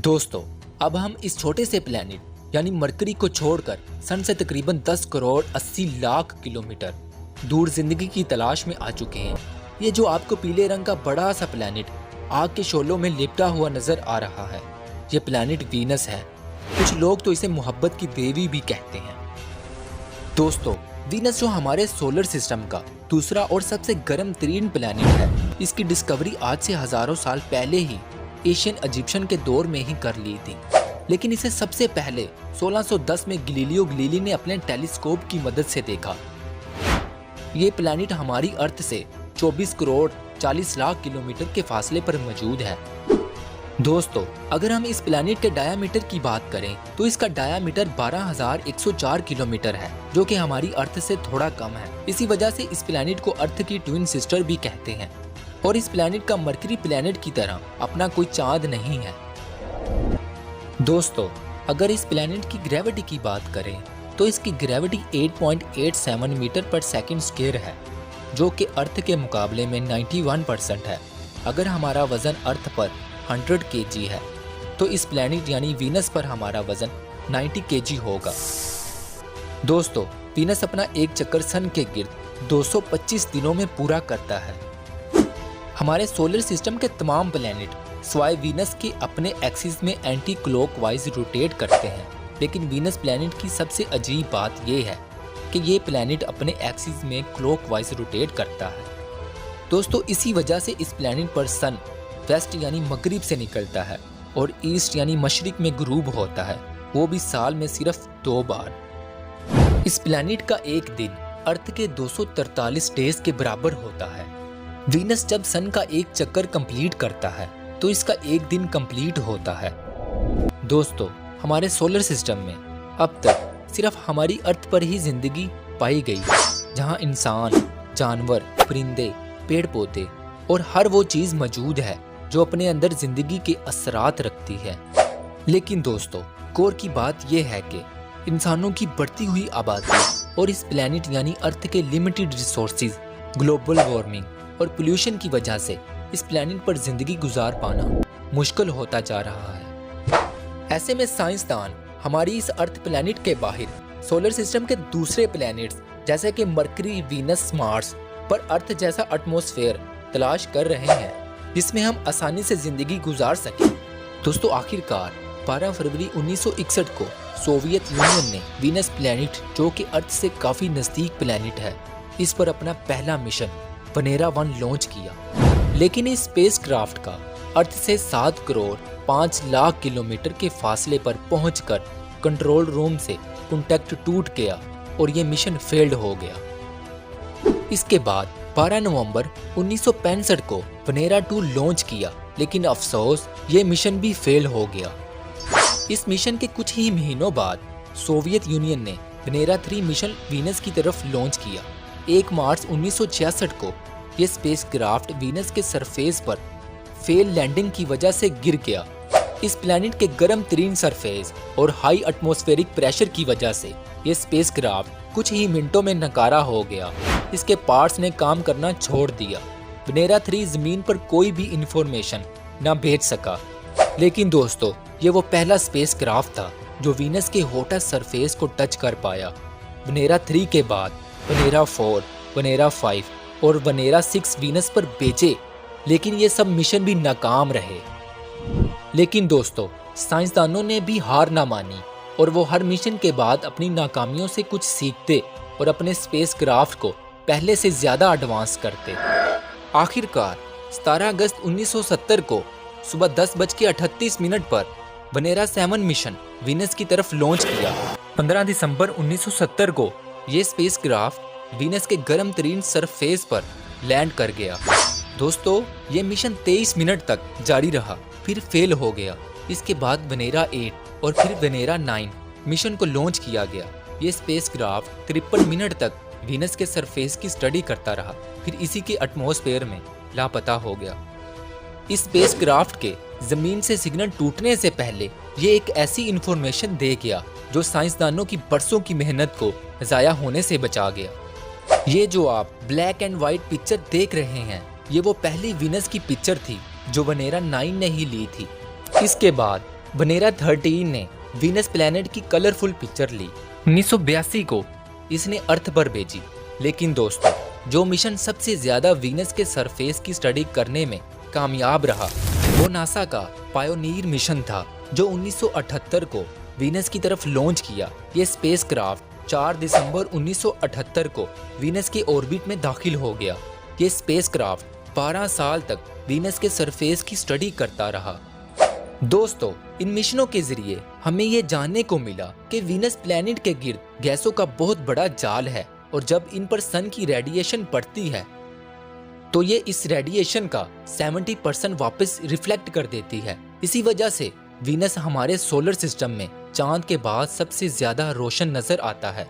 दोस्तों, अब हम इस छोटे से प्लेनेट यानी मरकरी को छोड़कर सन से तकरीबन 10 करोड़ 80 लाख किलोमीटर दूर जिंदगी की तलाश में आ चुके हैं। ये जो आपको पीले रंग का बड़ा सा प्लेनेट आग के शोलों में लिपटा हुआ नजर आ रहा है, ये प्लेनेट वीनस है। कुछ लोग तो इसे मोहब्बत की देवी भी कहते हैं। दोस्तों, वीनस जो हमारे सोलर सिस्टम का दूसरा और सबसे गर्म तरीन प्लेनेट है, इसकी डिस्कवरी आज से हजारों साल पहले ही एशियन इजिप्शियन के दौर में ही कर ली थी। लेकिन इसे सबसे पहले 1610 में गैलीलियो गैलीली ने अपने टेलीस्कोप की मदद से देखा। ये प्लेनेट हमारी अर्थ से 24 करोड़ 40 लाख किलोमीटर के फासले पर मौजूद है। दोस्तों, अगर हम इस प्लेनेट के डायामीटर की बात करें तो इसका डायामीटर 12,104 किलोमीटर है, जो कि हमारी अर्थ से थोड़ा कम है। इसी वजह से इस प्लेनेट को अर्थ की ट्विन सिस्टर भी कहते हैं। और इस प्लेनेट का मरकरी प्लेनेट की तरह अपना कोई चांद नहीं है। दोस्तों, अगर इस प्लेनेट की ग्रेविटी की बात करें तो इसकी ग्रेविटी 8.87 मीटर पर सेकंड स्क्वायर है, जो कि अर्थ के मुकाबले में 91% है। अगर हमारा वजन अर्थ पर 100 kg है तो इस प्लेनेट यानी वीनस पर हमारा वजन 90 kg होगा। दोस्तों, वीनस अपना एक चक्कर सन के गिर्द 225 दिनों में पूरा करता है। हमारे सोलर सिस्टम के तमाम प्लेनेट स्वाय वीनस के अपने एक्सिस में एंटी क्लॉकवाइज रोटेट करते हैं, लेकिन वीनस प्लेनेट की सबसे अजीब बात यह है कि ये प्लेनेट अपने एक्सिस में क्लॉकवाइज रोटेट करता है। दोस्तों, इसी वजह से इस प्लेनेट पर सन वेस्ट यानी मगरिब से निकलता है और ईस्ट यानी मशरिक में गुरूब होता है, वो भी साल में सिर्फ 2 बार। इस प्लेनेट का एक दिन अर्थ के 243 डेज के बराबर होता है। वीनस जब सन का एक चक्कर कंप्लीट करता है तो इसका एक दिन कंप्लीट होता है। दोस्तों, हमारे सोलर सिस्टम में अब तक सिर्फ हमारी अर्थ पर ही जिंदगी पाई गई, जहां इंसान, जानवर, परिंदे, पेड़ पौधे और हर वो चीज मौजूद है जो अपने अंदर जिंदगी के असरात रखती है। लेकिन दोस्तों, गौर की बात यह है कि इंसानों की बढ़ती हुई आबादी और इस प्लेनेट यानी अर्थ के लिमिटेड रिसोर्सेज, ग्लोबल वार्मिंग और पोल्यूशन की वजह से इस प्लेनेट पर जिंदगी गुजार पाना मुश्किल होता जा रहा है। ऐसे में साइंसदान हमारी इस अर्थ प्लेनेट के बाहर सोलर सिस्टम के दूसरे प्लेनेट्स जैसे कि मरकरी, वीनस, मार्स पर अर्थ जैसा एटमॉस्फेयर तलाश कर रहे हैं, जिसमें हम आसानी से जिंदगी गुजार सकें। दोस्तों, आखिरकार 12 फरवरी 1961 को सोवियत यूनियन ने वीनस प्लेनेट, जो कि अर्थ से काफी नजदीक प्लेनेट है, इस पर अपना पहला मिशन वेनेरा 1 लॉन्च किया। लेकिन इस स्पेसक्राफ्ट का अर्थ से 7 करोड़ 5 लाख किलोमीटर के फासले पर पहुंचकर कंट्रोल रूम से कॉन्टैक्ट टूट गया और ये मिशन फेल्ड हो गया। इसके बाद 12 नवंबर 1965 को वेनेरा 2 लॉन्च किया, लेकिन अफसोस ये मिशन भी फेल हो गया। इस मिशन के कुछ ही महीनों बाद सोवियत यूनियन ने वेनेरा 3 मिशन वीनस की तरफ लॉन्च किया। 1 मार्च 1966 को यह स्पेसक्राफ्ट वीनस के सरफेस पर फेल लैंडिंग की वजह से गिर गया। इस प्लेनेट के गर्म तरीन सरफेस और हाई एटमॉस्फेरिक प्रेशर की वजह से यह स्पेसक्राफ्ट कुछ ही मिनटों में नकारा हो गया। इसके पार्ट्स ने काम करना छोड़ दिया। वेनेरा 3 जमीन पर कोई भी इंफॉर्मेशन न भेज सका। लेकिन दोस्तों, ये वो पहला स्पेसक्राफ्ट था जो वीनस के हॉटेस्ट सरफेस को टच कर पाया। वेनेरा 3 के बाद वेनेरा 4, वेनेरा 5 और वेनेरा 6 वीनस पर भेजे, लेकिन ये सब मिशन भी नाकाम रहे। लेकिन दोस्तों, साइंसदानों ने भी हार ना मानी और वो हर मिशन के बाद अपनी नाकामियों से कुछ सीखते और अपने स्पेसक्राफ्ट को पहले से ज्यादा एडवांस करते। आखिरकार 17 अगस्त 1970 को सुबह 10:38 पर वेनेरा 7 मिशन वीनस की तरफ लॉन्च किया। 15 दिसंबर 1970 को ये स्पेसक्राफ्ट वीनस के गर्म तरीन सरफेस पर लैंड कर गया। दोस्तों, ये मिशन 23 मिनट तक जारी रहा, फिर फेल हो गया। इसके बाद वेनेरा 8 और फिर वेनेरा 9 मिशन को लॉन्च किया गया। ये स्पेसक्राफ्ट 53 मिनट तक वीनस के सरफेस की स्टडी करता रहा, फिर इसी के एटमॉस्फेयर में लापता हो गया। इस स्पेसक्राफ्ट के जमीन से सिग्नल टूटने से पहले ये एक ऐसी इंफॉर्मेशन दे गया जो साइंसदानों की बरसों की मेहनत को जाया होने से बचा गया। ये जो आप ब्लैक एंड व्हाइट पिक्चर देख रहे हैं, ये वो पहली वीनस की पिक्चर थी जो वेनेरा 9 ने ही ली थी। इसके बाद वनेरा 13 ने वीनस प्लैनेट की कलरफुल पिक्चर ली। 1982 को इसने अर्थ पर भेजी। लेकिन दोस्तों, जो मिशन सबसे ज्यादा वीनस के सरफेस की स्टडी करने में कामयाब रहा वो नासा का पायोनियर मिशन था, जो 1978 को वीनस की तरफ लॉन्च किया। ये स्पेसक्राफ्ट 4 दिसंबर 1978 को वीनस के ऑर्बिट में दाखिल हो गया। ये स्पेसक्राफ्ट 12 साल तक वीनस के सरफेस की स्टडी करता रहा। दोस्तों, इन मिशनों के जरिए हमें ये जानने को मिला कि वीनस प्लैनेट के गिर्द गैसों का बहुत बड़ा जाल है, और जब इन पर सन की रेडिएशन पड़ती है तो ये इस रेडिएशन का 70% वापस रिफ्लेक्ट कर देती है। इसी वजह से वीनस हमारे सोलर सिस्टम में चांद के बाद सबसे ज्यादा रोशन नजर आता है।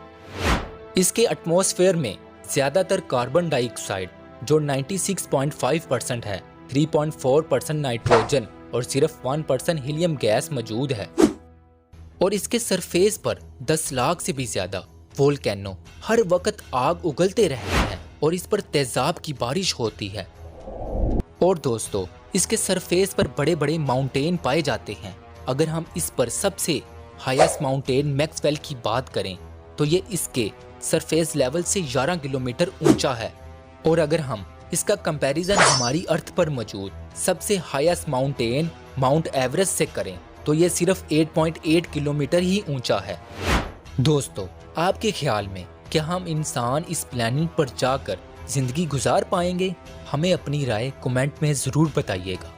इसके एटमॉस्फेयर में ज्यादातर कार्बन डाइऑक्साइड जो 96.5% है, 3.4% नाइट्रोजन और सिर्फ 1% हीलियम गैस मौजूद है। और इसके सरफेस पर 10 लाख से भी ज्यादा वोल्केनो हर वक्त आग उगलते रहते हैं और इस पर तेजाब की बारिश होती है। और दोस्तों, इसके सरफेस पर बड़े बड़े माउंटेन पाए जाते हैं। अगर हम इस पर सबसे हाईएस्ट माउंटेन मैक्सवेल की बात करें तो ये इसके सरफेस लेवल से 11 किलोमीटर ऊंचा है। और अगर हम इसका कंपैरिजन हमारी अर्थ पर मौजूद सबसे हाईएस्ट माउंटेन माउंट एवरेस्ट से करें तो ये सिर्फ 8.8 किलोमीटर ही ऊंचा है। दोस्तों, आपके ख्याल में क्या हम इंसान इस प्लैनेट पर जाकर जिंदगी गुजार पाएंगे? हमें अपनी राय कमेंट में ज़रूर बताइएगा।